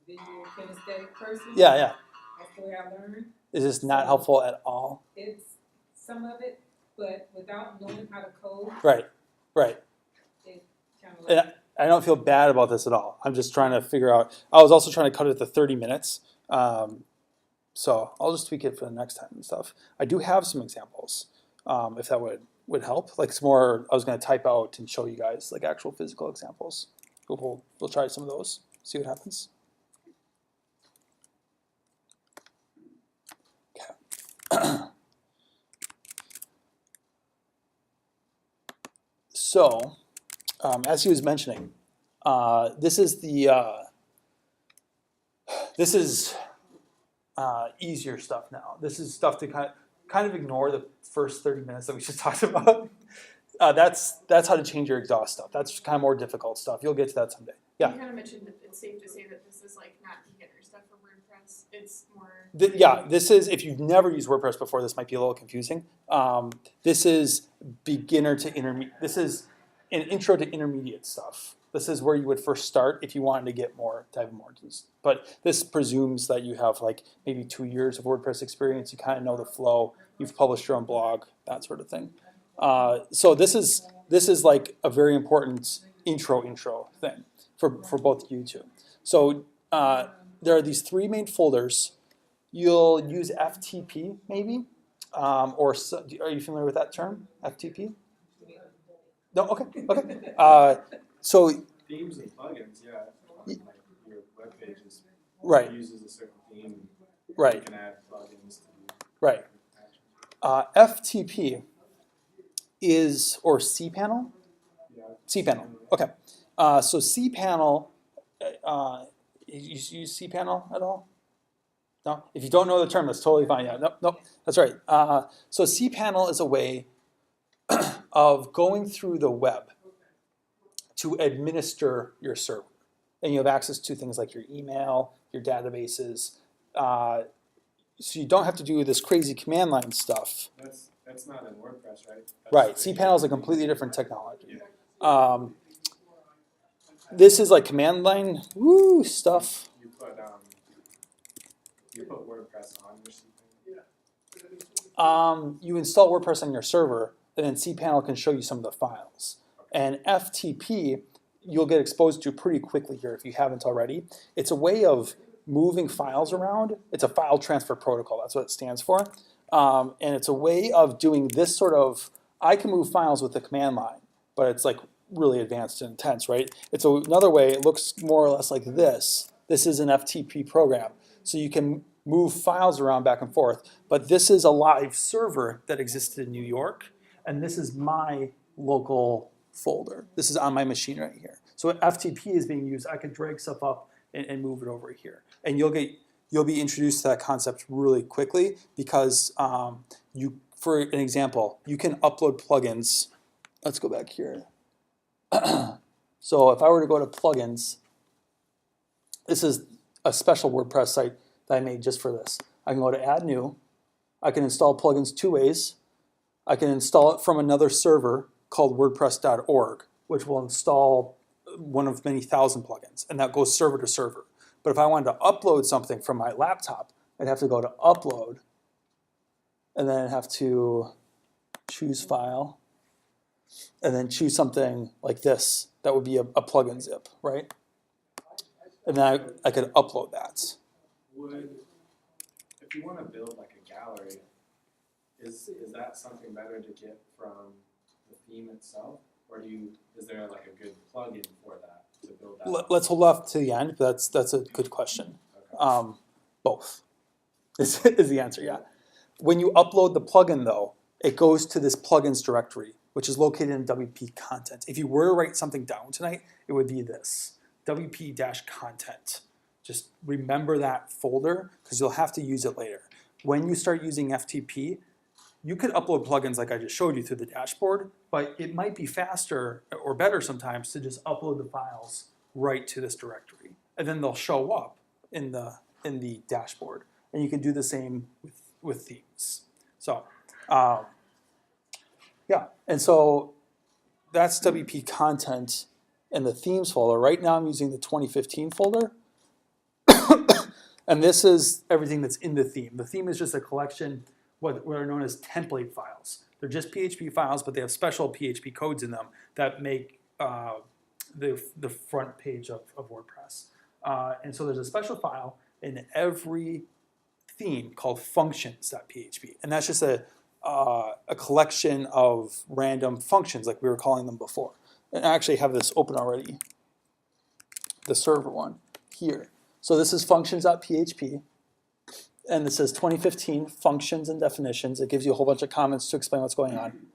visual kinesthetic person. Yeah. That's the way I learn. Is this not helpful at all? It's some of it, but without knowing how to code, Right. it kind of And like I don't feel bad about this at all. I'm just trying to figure out. I was also trying to cut it to 30 minutes. So I'll just tweak it for the next time and stuff. I do have some examples, if that would help. Like some more, I was going to type out and show you guys like actual physical examples. We'll try some of those, see what happens. Okay. So, as he was mentioning, this is easier stuff now. This is stuff to kind of ignore the first 30 minutes that we just talked about. That's how to change your exhaust stuff. That's kind of more difficult stuff. You'll get to that someday. Yeah. You kind of mentioned that it's safe to say that this is like not beginner stuff for WordPress. It's more. This is, if you've never used WordPress before, this might be a little confusing. This is beginner to intermediate. This is an intro to intermediate stuff. This is where you would first start if you wanted to get more, dive more. But this presumes that you have like maybe 2 years of WordPress experience. You kind of know the flow. You've published your own blog, that sort of thing. So this is like a very important intro thing for both you two. So there are these three main folders. You'll use FTP maybe, or are you familiar with that term, FTP? No, okay. So Themes and plugins, yeah. Like your web pages right, uses a certain theme. You right, can add plugins to do right. actions. FTP is, or cPanel? Yeah. cPanel, okay. So cPanel, you use cPanel at all? No? If you don't know the term, that's totally fine. Yeah, nope, that's right. So cPanel is a way of going through the web to administer your server. And you have access to things like your email, your databases. So you don't have to do this crazy command line stuff. That's not in WordPress, right? Right, cPanel is a completely different technology. This is like command line stuff. You put WordPress on your cPanel? You install WordPress on your server, and then cPanel can show you some of the files. And FTP, you'll get exposed to pretty quickly here if you haven't already. It's a way of moving files around. It's a file transfer protocol, that's what it stands for. And it's a way of doing this sort of, I can move files with the command line, but it's like really advanced and intense, right? It's another way, it looks more or less like this. This is an FTP program. So you can move files around back and forth, but this is a live server that existed in New York, and this is my local folder. This is on my machine right here. So FTP is being used. I can drag stuff up and move it over here. And you'll be introduced to that concept really quickly because for an example, you can upload plugins. Let's go back here. So if I were to go to plugins, this is a special WordPress site that I made just for this. I can go to add new. I can install plugins two ways. I can install it from another server called WordPress.org, which will install one of many thousand plugins, and that goes server to server. But if I wanted to upload something from my laptop, I'd have to go to upload, and then I'd have to choose file, and then choose something like this. That would be a plugin zip, right? And then I could upload that. If you want to build like a gallery, is that something better to get from the theme itself, or is there like a good plugin for that to build that? Let's hold off to the end. But that's a good question. Okay. Both is the answer. Yeah. When you upload the plugin, though, it goes to this plugins directory, which is located in WP content. If you were to write something down tonight, it would be this WP-content. Just remember that folder because you'll have to use it later. When you start using FTP, you could upload plugins like I just showed you through the dashboard, but it might be faster or better sometimes to just upload the files right to this directory. And then they'll show up in the dashboard. And you can do the same with themes. So, yeah. And so that's WP content in the themes folder. Right now I'm using the 2015 folder. And this is everything that's in the theme. The theme is just a collection, what are known as template files. They're just PHP files, but they have special PHP codes in them that make the front page of WordPress. And so there's a special file in every theme called functions.php. And that's just a collection of random functions like we were calling them before. And I actually have this open already, the server one here. So this is functions.php, and this says 2015 functions and definitions. It gives you a whole bunch of comments to explain what's going on.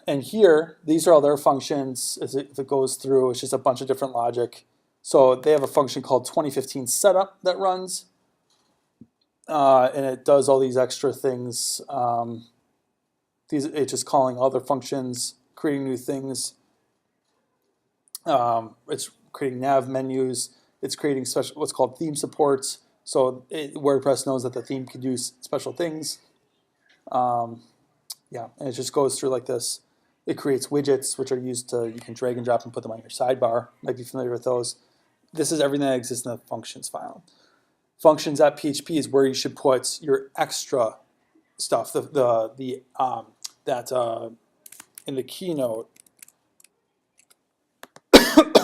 And here, these are all their functions. If it goes through, it's just a bunch of different logic. So they have a function called 2015 setup that runs, and it does all these extra things. It's just calling other functions, creating new things. It's creating nav menus. It's creating special what's called theme supports. So WordPress knows that the theme can do special things. Yeah, and it just goes through like this. It creates widgets, which are used to, you can drag and drop and put them on your sidebar. You might be familiar with those. This is everything that exists in the functions file. Functions.php is where you should put your extra stuff. In the keynote,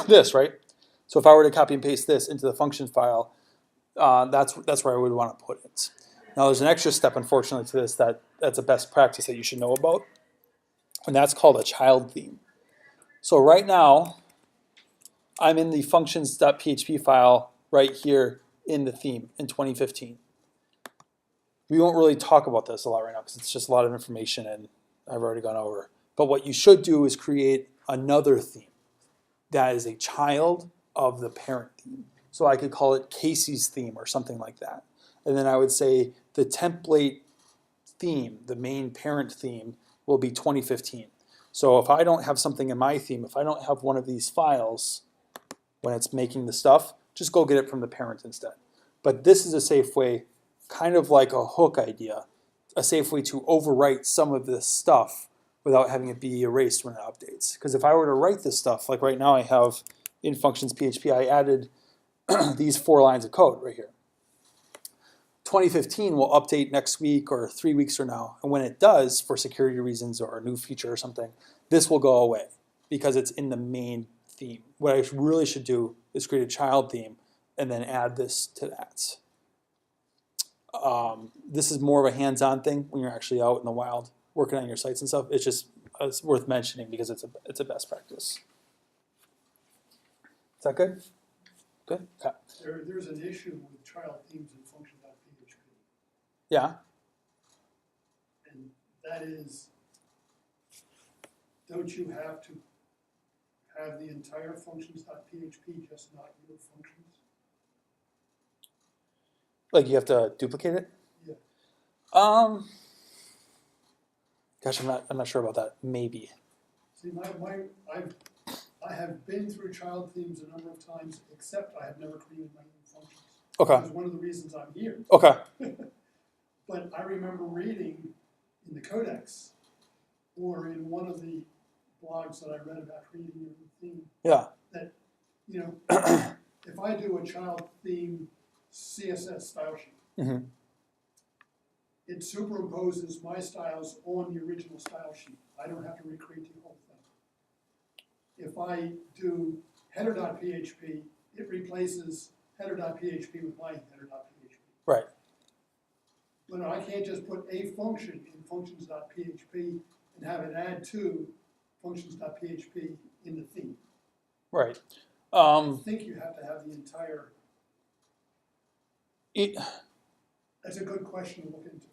this, right? So if I were to copy and paste this into the function file, that's where I would want to put it. Now there's an extra step, unfortunately, to this that's a best practice that you should know about, and that's called a child theme. So right now, I'm in the functions.php file right here in the theme in 2015. We won't really talk about this a lot right now because it's just a lot of information and I've already gone over. But what you should do is create another theme that is a child of the parent theme. So I could call it Casey's theme or something like that. And then I would say the template theme, the main parent theme, will be 2015. So if I don't have something in my theme, if I don't have one of these files when it's making the stuff, just go get it from the parent instead. But this is a safe way, kind of like a hook idea, a safe way to overwrite some of this stuff without having it be erased when it updates. Because if I were to write this stuff, like right now I have in functions PHP, I added these 4 lines of code right here. 2015 will update next week or 3 weeks from now. And when it does, for security reasons or a new feature or something, this will go away because it's in the main theme. What I really should do is create a child theme and then add this to that. This is more of a hands-on thing when you're actually out in the wild working on your sites and stuff. It's worth mentioning because it's a best practice. Is that good? Good? Okay. There's an issue with child themes in function.php. Yeah. And that is, don't you have to have the entire functions.php, just not your functions? Like you have to duplicate it? Yeah. Gosh, I'm not sure about that. Maybe. See, I have been through child themes a number of times, except I have never created my own functions. Okay. That's one of the reasons I'm here. Okay. But I remember reading in the Codex, or in one of the blogs that I read about creating your own theme, Yeah. that, you know, if I do a child theme CSS style sheet, Mm-hmm. it superimposes my styles on the original style sheet. I don't have to recreate the whole thing. If I do header.php, it replaces header.php with my header.php. Right. But I can't just put a function in functions.php and have it add to functions.php in the theme. Right. I think you have to have the entire. That's a good question to look into.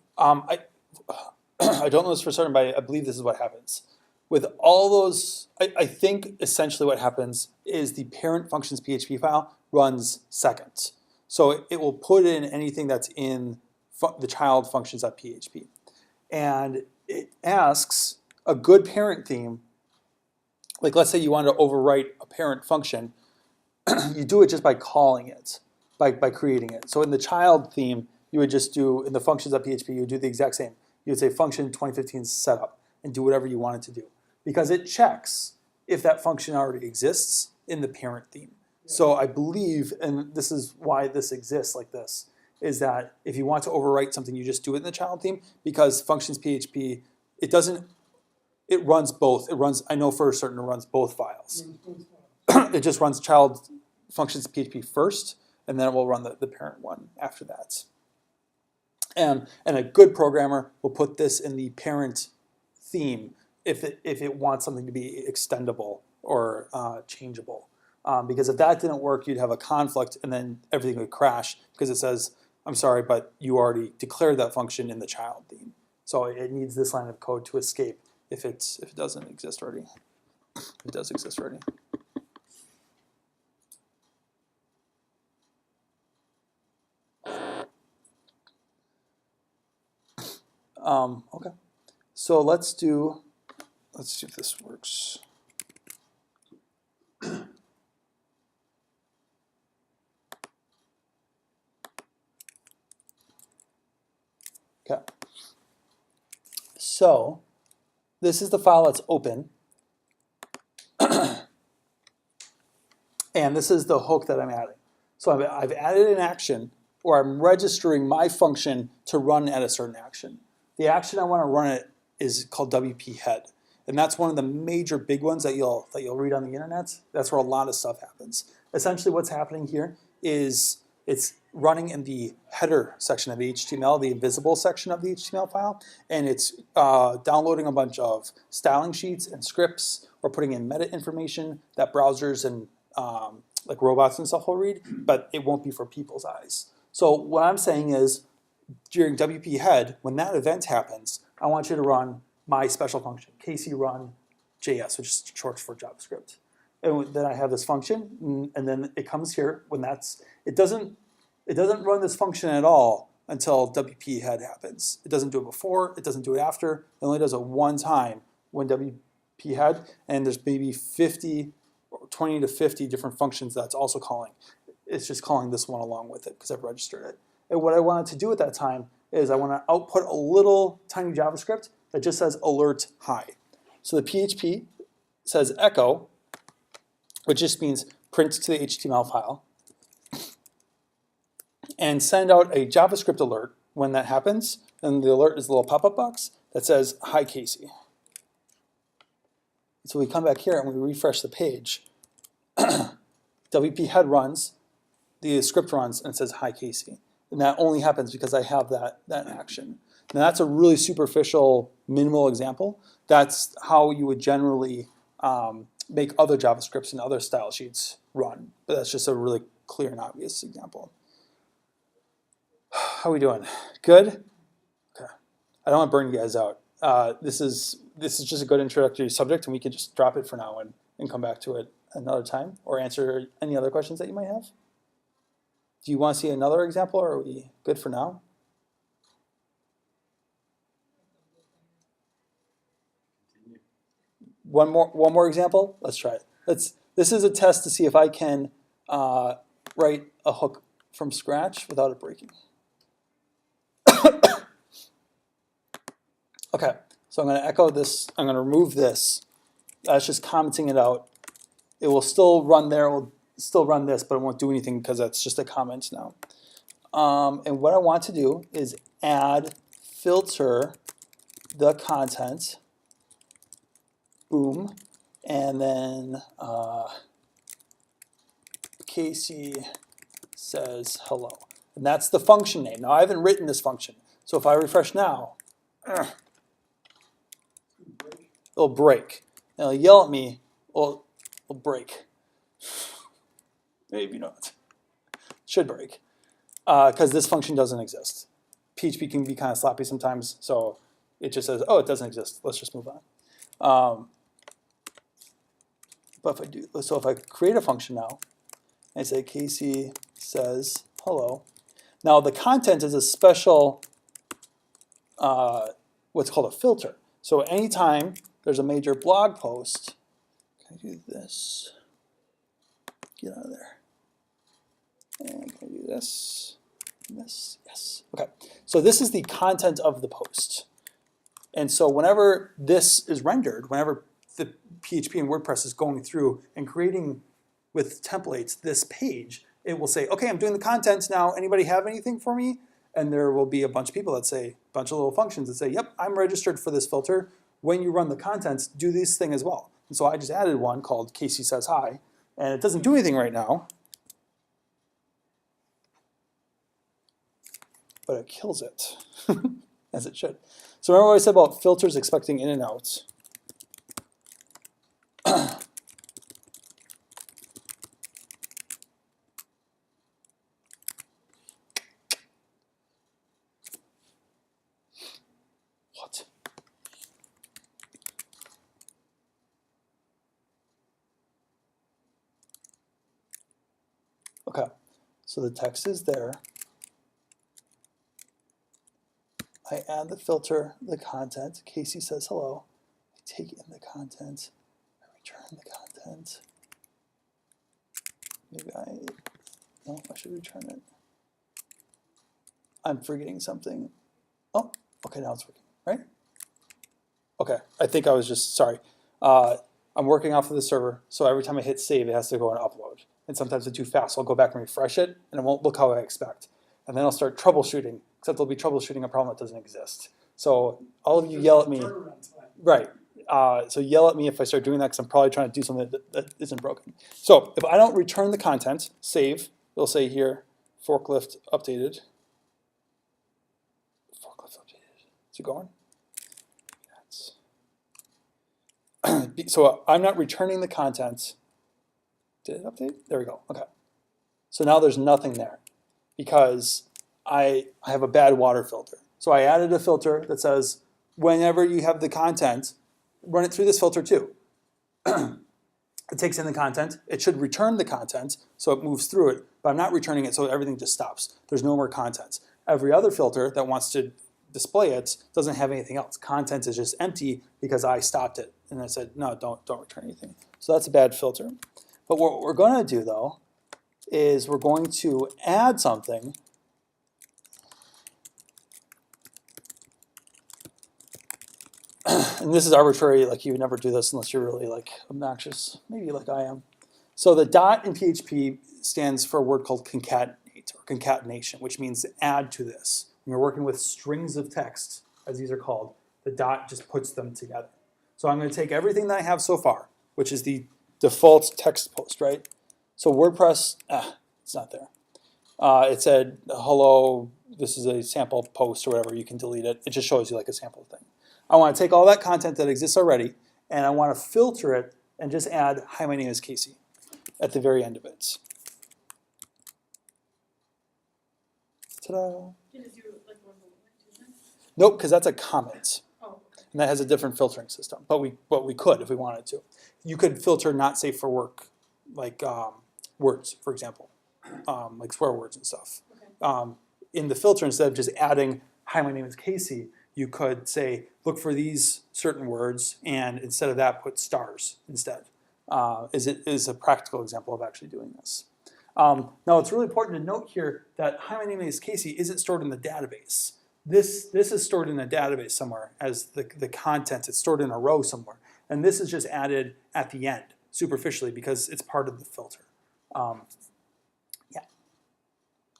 I don't know this for certain, but I believe this is what happens. With all those, I think essentially what happens is the parent functions PHP file runs second. So it will put in anything that's in the child functions.php. And it asks a good parent theme, like let's say you want to overwrite a parent function, you do it just by calling it, by creating it. So in the child theme, you would just do, in the functions.php, you would do the exact same. You would say function 2015 setup and do whatever you want it to do. Because it checks if that function already exists in the parent theme. Yeah. So I believe, and this is why this exists like this, is that if you want to overwrite something, you just do it in the child theme, because functions PHP, it runs both. I know for certain it runs both files. It just runs child functions PHP first, and then it will run the parent one after that. And a good programmer will put this in the parent theme if it wants something to be extendable or changeable. Because if that didn't work, you'd have a conflict and then everything would crash because it says, I'm sorry, but you already declared that function in the child theme. So it needs this line of code to escape if it doesn't exist already. It does exist already. Okay, so let's see if this works. Okay, so this is the file that's open, and this is the hook that I'm adding. So I've added an action, or I'm registering my function to run at a certain action. The action I want to run it is called WP head, and that's one of the major big ones that you'll read on the internet. That's where a lot of stuff happens. Essentially what's happening here is it's running in the header section of the HTML, the invisible section of the HTML file, and it's downloading a bunch of styling sheets and scripts, or putting in meta information that browsers and like robots and stuff will read, but it won't be for people's eyes. So what I'm saying is, during WP head, when that event happens, I want you to run my special function, KC run JS, which is short for JavaScript. And then I have this function, and then it comes here when it doesn't run this function at all until WP head happens. It doesn't do it before, it doesn't do it after. It only does it one time when WP head, and there's maybe 20 to 50 different functions that's also calling. It's just calling this one along with it because I've registered it. And what I wanted to do at that time is I want to output a little tiny JavaScript that just says alert hi. So the PHP says echo, which just means print to the HTML file, and send out a JavaScript alert when that happens. And the alert is a little pop-up box that says, hi, Casey. So we come back here and we refresh the page. WP head runs, the script runs, and it says, hi, Casey. And that only happens because I have that action. Now that's a really superficial, minimal example. That's how you would generally make other JavaScripts and other style sheets run. But that's just a really clear and obvious example. How are we doing? Good? Okay. I don't want to burn you guys out. This is just a good introductory subject, and we can just drop it for now and come back to it another time, or answer any other questions that you might have. Do you want to see another example, or are we good for now? One more example? Let's try it. This is a test to see if I can write a hook from scratch without it breaking. Okay, so I'm going to echo this. I'm going to remove this. That's just commenting it out. It will still run there. It will still run this, but it won't do anything because that's just a comment now. And what I want to do is add filter the content. Boom. And then Casey says hello. And that's the function name. Now I haven't written this function. So if I refresh now, it'll break. And it'll yell at me, well, it'll break. Maybe not. It should break. Because this function doesn't exist. PHP can be kind of sloppy sometimes, so it just says, oh, it doesn't exist. Let's just move on. But if I create a function now, and I say Casey says hello. Now the content is a special, what's called a filter. So anytime there's a major blog post, can I do this? Get out of there. And can I do this? This? Yes. Okay. So this is the content of the post. And so whenever this is rendered, whenever the PHP and WordPress is going through and creating with templates this page, it will say, okay, I'm doing the contents now. Anybody have anything for me? And there will be a bunch of people that say, a bunch of little functions that say, yep, I'm registered for this filter. When you run the contents, do this thing as well. And so I just added one called Casey Says Hi, and it doesn't do anything right now, but it kills it, as it should. So remember what I said about filters expecting in and out. What? Okay, so the text is there. I add the filter, the content. Casey says hello. I take in the content. I return the content. Maybe no, I should return it. I'm forgetting something. Oh, okay, now it's working, right? Okay, I think I was just, sorry. I'm working off of the server, so every time I hit save, it has to go and upload. And sometimes it's too fast, so I'll go back and refresh it, and it won't look how I expect. And then I'll start troubleshooting, except I'll be troubleshooting a problem that doesn't exist. So all of you yell at me. Right. So yell at me if I start doing that because I'm probably trying to do something that isn't broken. So if I don't return the content, save, it'll say here, forklift updated. Forklift updated. Is it going? So I'm not returning the content. Did it update? There we go. Okay. So now there's nothing there because I have a bad water filter. So I added a filter that says whenever you have the content, run it through this filter too. It takes in the content. It should return the content, so it moves through it, but I'm not returning it, so everything just stops. There's no more content. Every other filter that wants to display it doesn't have anything else. Content is just empty because I stopped it. And I said, no, don't return anything. So that's a bad filter. But what we're going to do, though, is we're going to add something. And this is arbitrary, like you would never do this unless you're really like obnoxious, maybe like I am. So the dot in PHP stands for a word called concatenate or concatenation, which means to add to this. When you're working with strings of text, as these are called, the dot just puts them together. So I'm going to take everything that I have so far, which is the default text post, right? So WordPress, it's not there. It said, hello, this is a sample post or whatever, you can delete it. It just shows you like a sample thing. I want to take all that content that exists already and I want to filter it and just add, hi, my name is Casey at the very end of it. Ta-da. Can it do like one bullet point too then? Nope, because that's a comment. Oh, okay. And that has a different filtering system. But we could if we wanted to. You could filter not safe for work, like words, for example, like swear words and stuff. Okay. In the filter, instead of just adding, hi, my name is Casey, you could say, look for these certain words, and instead of that, put stars instead. Is a practical example of actually doing this. Now, it's really important to note here that hi, my name is Casey isn't stored in the database. This is stored in a database somewhere as the content. It's stored in a row somewhere. And this is just added at the end, superficially, because it's part of the filter. Yeah.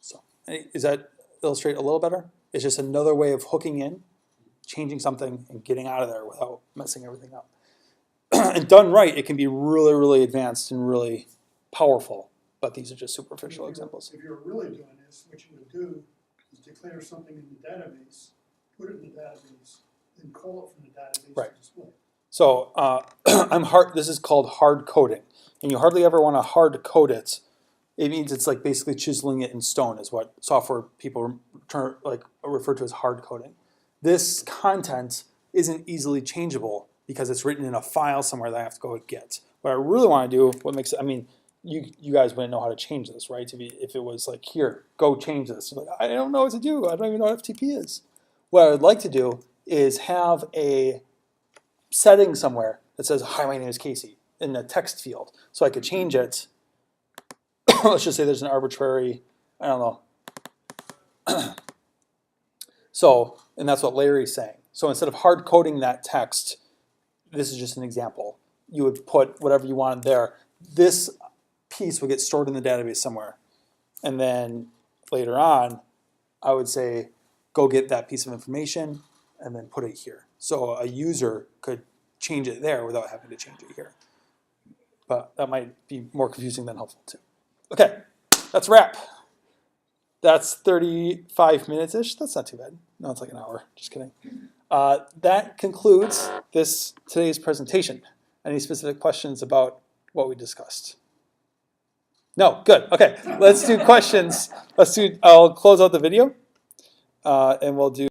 So, does that illustrate a little better? It's just another way of hooking in, changing something, and getting out of there without messing everything up. And done right, it can be really, really advanced and really powerful. But these are just superficial examples. If you're really doing this, what you would do is declare something in the database, put it in the database, then call it from the database Right. to display. So this is called hard coding. And you hardly ever want to hard code it. It means it's like basically chiseling it in stone is what software people refer to as hard coding. This content isn't easily changeable because it's written in a file somewhere that I have to go get. What I really want to do, what makes it, I mean, you guys wouldn't know how to change this, right? If it was like, here, go change this. Like, I don't know what to do. I don't even know what FTP is. What I would like to do is have a setting somewhere that says, hi, my name is Casey, in the text field. So I could change it. Let's just say there's an arbitrary, I don't know. So, and that's what Larry's saying. So instead of hard coding that text, this is just an example. You would put whatever you wanted there. This piece would get stored in the database somewhere. And then later on, I would say, go get that piece of information and then put it here. So a user could change it there without having to change it here. But that might be more confusing than helpful too. Okay, that's a wrap. That's 35 minutes-ish. That's not too bad. No, it's like an hour. Just kidding. That concludes today's presentation. Any specific questions about what we discussed? No, good. Okay, let's do questions. I'll close out the video, and we'll do